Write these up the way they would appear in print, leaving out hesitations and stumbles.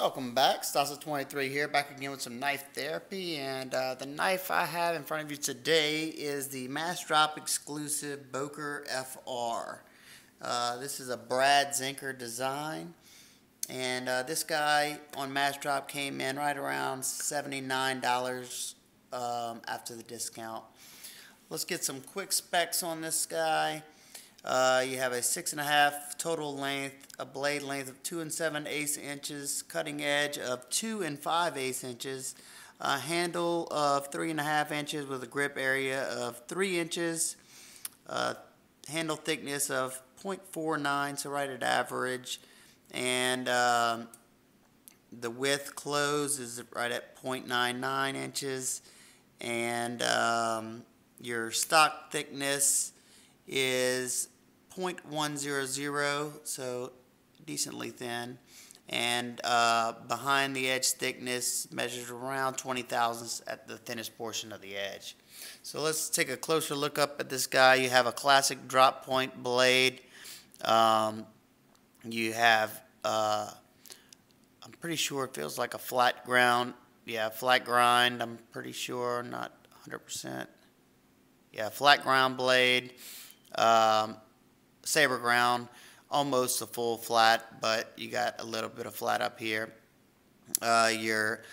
Welcome back, Stasa23 here, back again with some knife therapy, and the knife I have in front of you today is the MassDrop exclusive Boker FR. This is a Brad Zinker design, and this guy on MassDrop came in right around $79 after the discount. Let's get some quick specs on this guy. You have a 6.5 total length, a blade length of 2 7/8 inches, cutting edge of 2 5/8 inches, a handle of 3.5 inches with a grip area of 3 inches, handle thickness of 0.49, so right at average, and the width closed is right at 0.99 inches, and your stock thickness is 0.100, so decently thin, and behind the edge thickness measures around 20 thousandths at the thinnest portion of the edge. So let's take a closer look up at this guy. You have a classic drop point blade. You have I'm pretty sure it feels like a flat ground. Yeah, flat grind, I'm pretty sure, not 100%. Yeah, flat ground blade. Saber ground, almost a full flat, but you got a little bit of flat up here. Your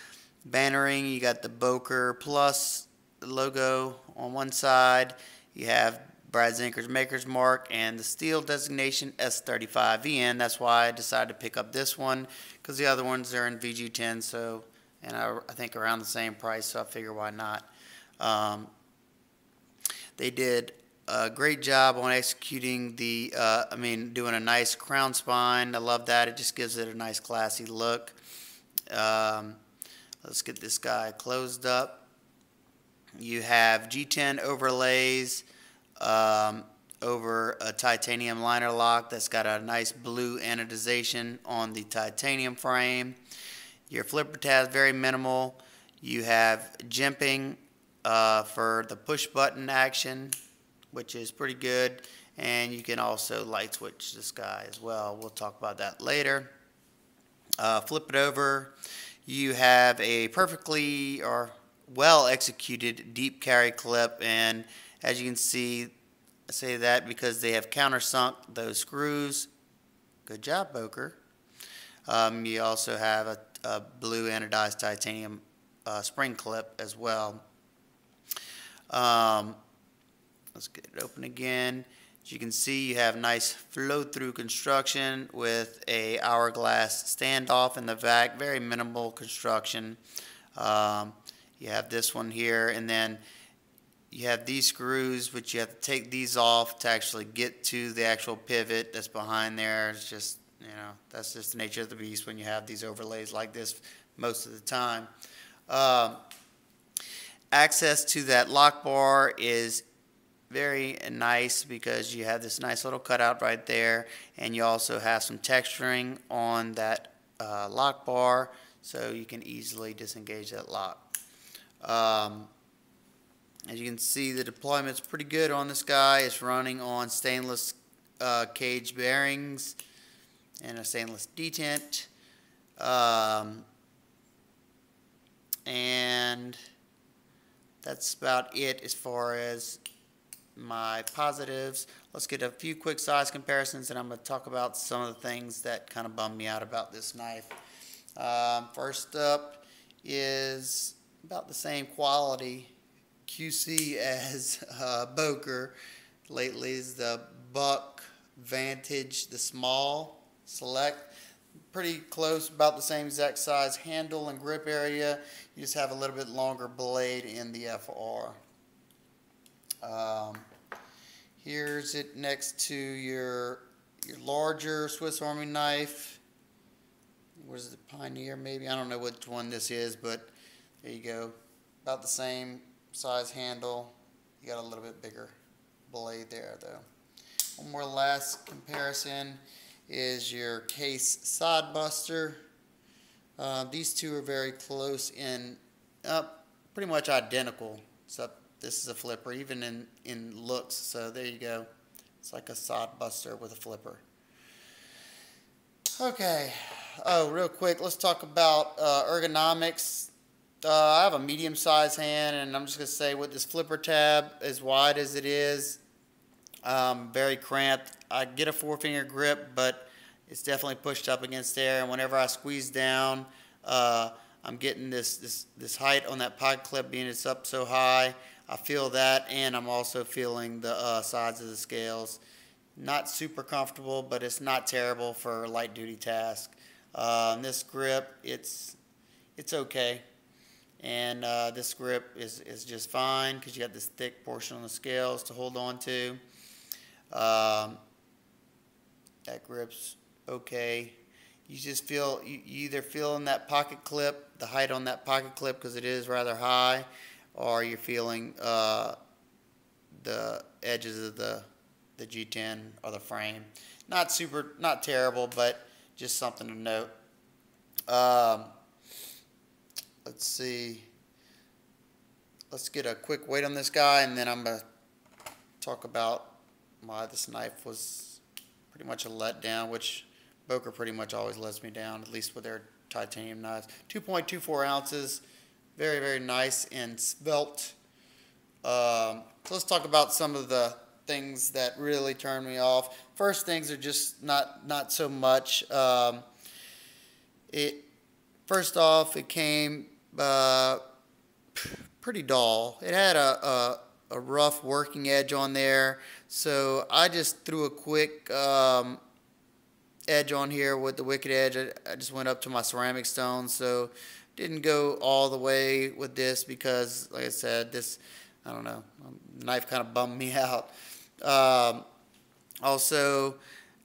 bannering, you got the Boker Plus logo on one side. You have Brad Zinker's Maker's Mark and the steel designation S35vn. That's why I decided to pick up this one, because the other ones are in VG10, so, and I think around the same price, so I figure why not. They did a great job on executing the, doing a nice crown spine. I love that. It just gives it a nice classy look. Let's get this guy closed up. You have G10 overlays over a titanium liner lock that's got a nice blue anodization on the titanium frame. Your flipper tab is very minimal. You have jimping for the push button action, which is pretty good, and you can also light switch this guy as well. We'll talk about that later. Flip it over. You have a perfectly or well executed deep carry clip, and as you can see, I say that because they have countersunk those screws. Good job, Boker. You also have a blue anodized titanium spring clip as well. Let's get it open again. As you can see, you have nice flow-through construction with a hourglass standoff in the back. Very minimal construction. You have this one here, and then you have these screws, which you have to take these off to actually get to the actual pivot that's behind there. It's just, that's just the nature of the beast when you have these overlays like this most of the time. Access to that lock bar is very nice because you have this nice little cutout right there, and you also have some texturing on that lock bar, so you can easily disengage that lock. As you can see, the deployment's pretty good on this guy. It's running on stainless cage bearings and a stainless detent, and that's about it as far as my positives. Let's get a few quick size comparisons, and I'm going to talk about some of the things that kind of bummed me out about this knife. First up is about the same quality QC as Boker. Lately is the Buck Vantage, the small select. Pretty close, about the same exact size handle and grip area. You just have a little bit longer blade in the FR. Here's it next to your larger Swiss Army knife. What is it, Pioneer maybe? I don't know which one this is, but there you go. About the same size handle. You got a little bit bigger blade there though. One more last comparison is your case sod buster. These two are very close in, pretty much identical, except this is a flipper, even in looks. So there you go. It's like a sod buster with a flipper. Okay, Oh, real quick, let's talk about ergonomics. I have a medium-sized hand, and I'm just going to say with this flipper tab, as wide as it is, very cramped. I get a four-finger grip, but it's definitely pushed up against there, and whenever I squeeze down, I'm getting this height on that pocket clip being it's up so high. I feel that, and I'm also feeling the sides of the scales. Not super comfortable, but it's not terrible for a light-duty task. This grip, it's okay, and this grip is just fine because you got this thick portion on the scales to hold on to. That grip's okay. You just feel, you either feel in that pocket clip, the height on that pocket clip because it is rather high, or you're feeling the edges of the G10 or the frame. Not terrible, but just something to note. Let's see. Let's get a quick weight on this guy, and then I'm going to talk about why this knife was pretty much a letdown, which Boker pretty much always lets me down, at least with their titanium knives. 2.24 ounces, very, very nice and svelte. So let's talk about some of the things that really turn me off. First things are just not so much. First off, it came pretty dull. It had a rough working edge on there, so I just threw a quick edge on here with the wicked edge. I just went up to my ceramic stone, so didn't go all the way with this because, like I said, this, I don't know, the knife kind of bummed me out. Also,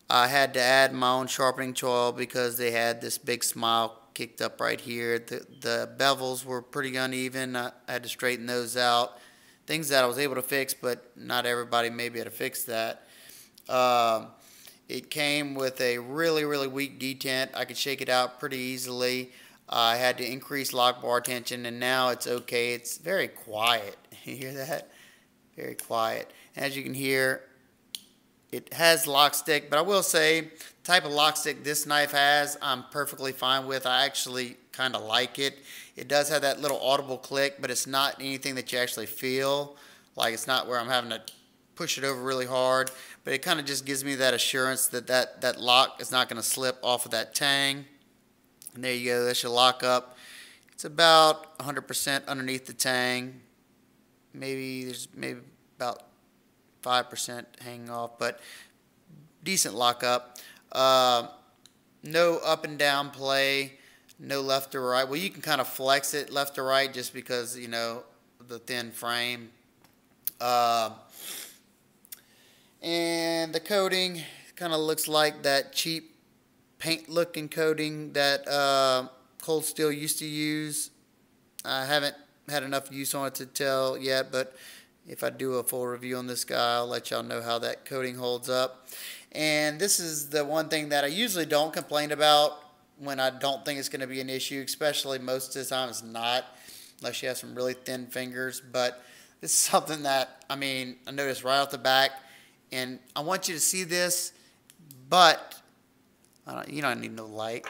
I had to add my own sharpening choil because they had this big smile kicked up right here. The bevels were pretty uneven. I had to straighten those out. Things that I was able to fix, but not everybody may be able to fix that. It came with a really, really weak detent. I could shake it out pretty easily. I had to increase lock bar tension, and now it's okay. It's very quiet. You hear that? Very quiet. As you can hear, it has lock stick, but I will say the type of lock stick this knife has, I'm perfectly fine with. I actually kind of like it. It does have that little audible click, but it's not anything that you actually feel. Like, it's not where I'm having to push it over really hard, but it kind of just gives me that assurance that that lock is not going to slip off of that tang. And there you go, that's your lock up. It's about 100% underneath the tang. There's maybe about 5% hanging off, but decent lockup. No up and down play, no left to right. Well, you can kind of flex it left to right just because, you know, the thin frame. And the coating kind of looks like that cheap paint looking coating that Cold Steel used to use. I haven't had enough use on it to tell yet, but if I do a full review on this guy, I'll let y'all know how that coating holds up. And this is the one thing that I usually don't complain about when I don't think it's going to be an issue, especially most of the time it's not, unless you have some really thin fingers. But this is something that, I mean, I noticed right off the back, and I want you to see this, but you don't need no light.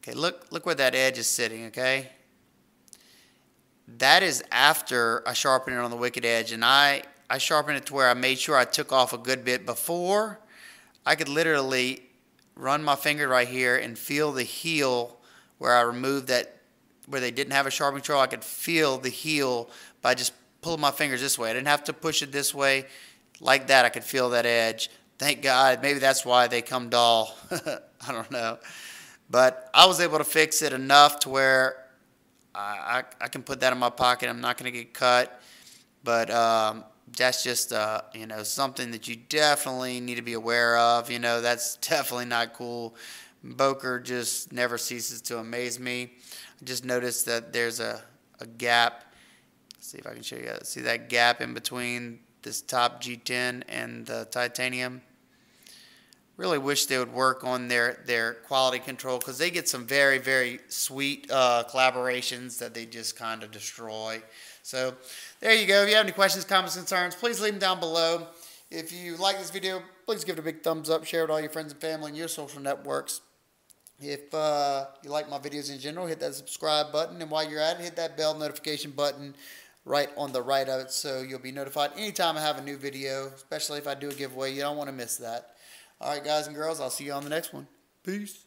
Okay, look where that edge is sitting, okay? That is after I sharpened it on the wicked edge, and I sharpened it to where I made sure I took off a good bit before. I could literally run my finger right here and feel the heel where I removed that, where they didn't have a sharpening tool. I could feel the heel by just pulling my fingers this way. I didn't have to push it this way. Like that, I could feel that edge. Thank God. Maybe that's why they come dull. I don't know. But I was able to fix it enough to where I can put that in my pocket. I'm not going to get cut. But that's just, you know, something that you definitely need to be aware of. You know, that's definitely not cool. Boker just never ceases to amaze me. I just noticed that there's a gap. Let's see if I can show you. See that gap in between this top G10 and the titanium? Really wish they would work on their quality control, because they get some very, very sweet collaborations that they just kind of destroy. So there you go. If you have any questions, comments, concerns, please leave them down below. If you like this video, please give it a big thumbs up. Share it with all your friends and family and your social networks. If you like my videos in general, hit that subscribe button, and while you're at it, hit that bell notification button right on the right of it so you'll be notified anytime I have a new video, especially if I do a giveaway. You don't want to miss that. Alright guys and girls, I'll see you on the next one. Peace.